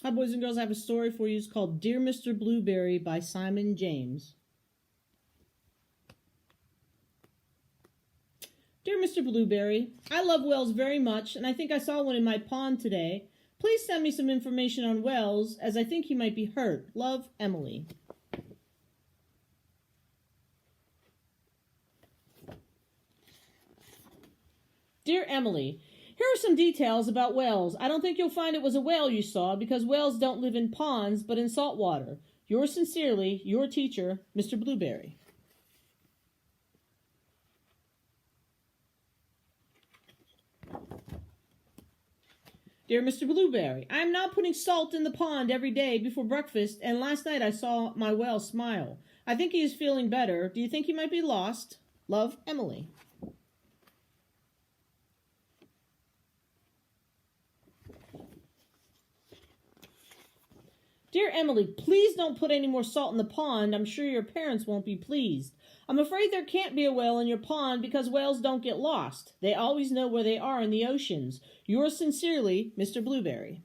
Hi, boys and girls. I have a story for you. It's called Dear Mr. Blueberry by Simon James. Dear Mr. Blueberry, I love whales very much, and I think I saw one in my pond today. Please send me some information on whales, as I think he might be hurt. Love, Emily. Dear Emily, here are some details about whales. I don't think you'll find it was a whale you saw, because whales don't live in ponds, but in salt water. Yours sincerely, your teacher, Mr. Blueberry. Dear Mr. Blueberry, I am now putting salt in the pond every day before breakfast, and last night I saw my whale smile. I think he is feeling better. Do you think he might be lost? Love, Emily. Dear Emily, please don't put any more salt in the pond. I'm sure your parents won't be pleased. I'm afraid there can't be a whale in your pond because whales don't get lost. They always know where they are in the oceans. Yours sincerely, Mr. Blueberry.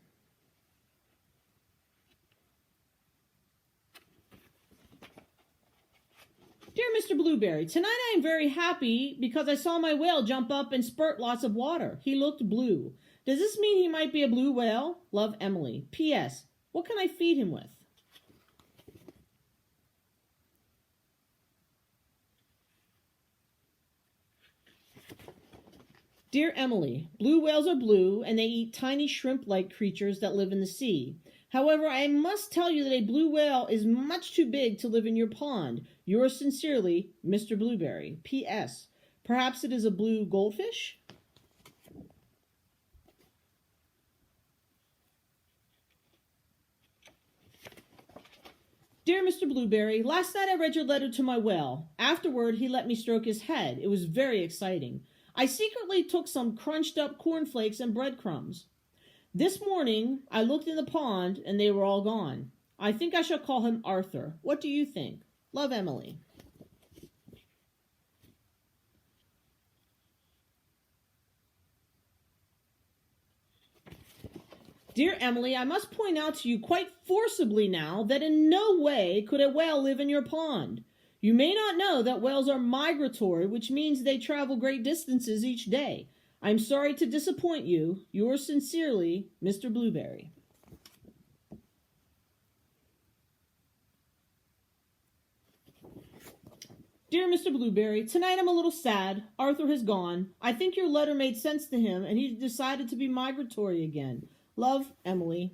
Dear Mr. Blueberry, tonight I am very happy because I saw my whale jump up and spurt lots of water. He looked blue. Does this mean he might be a blue whale? Love, Emily. P.S. What can I feed him with? Dear Emily, blue whales are blue and they eat tiny shrimp-like creatures that live in the sea. However, I must tell you that a blue whale is much too big to live in your pond. Yours sincerely, Mr. Blueberry. P.S. Perhaps it is a blue goldfish? Dear Mr. Blueberry, last night I read your letter to my whale. Afterward, he let me stroke his head. It was very exciting. I secretly took some crunched up cornflakes and breadcrumbs. This morning, I looked in the pond and they were all gone. I think I shall call him Arthur. What do you think? Love, Emily. Dear Emily, I must point out to you quite forcibly now that in no way could a whale live in your pond. You may not know that whales are migratory, which means they travel great distances each day. I'm sorry to disappoint you. Yours sincerely, Mr. Blueberry. Dear Mr. Blueberry, tonight I'm a little sad. Arthur has gone. I think your letter made sense to him, and he decided to be migratory again. Love, Emily.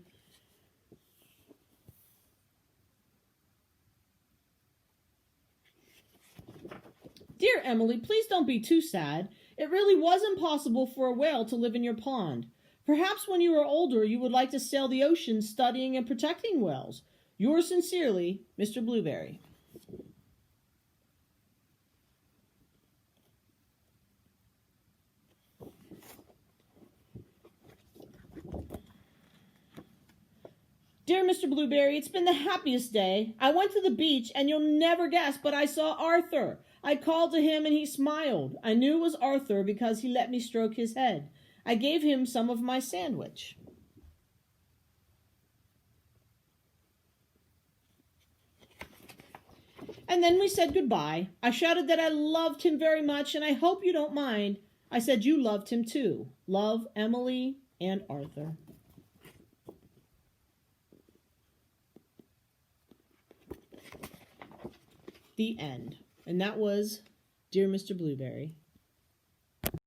Dear Emily, please don't be too sad. It really was impossible for a whale to live in your pond. Perhaps when you are older you would like to sail the ocean studying and protecting whales. Yours sincerely, Mr. Blueberry. Dear Mr. Blueberry, it's been the happiest day. I went to the beach, and you'll never guess, but I saw Arthur. I called to him, and he smiled. I knew it was Arthur because he let me stroke his head. I gave him some of my sandwich. And then we said goodbye. I shouted that I loved him very much, and I hope you don't mind. I said you loved him too. Love, Emily and Arthur. The end. And that was Dear Mr. Blueberry.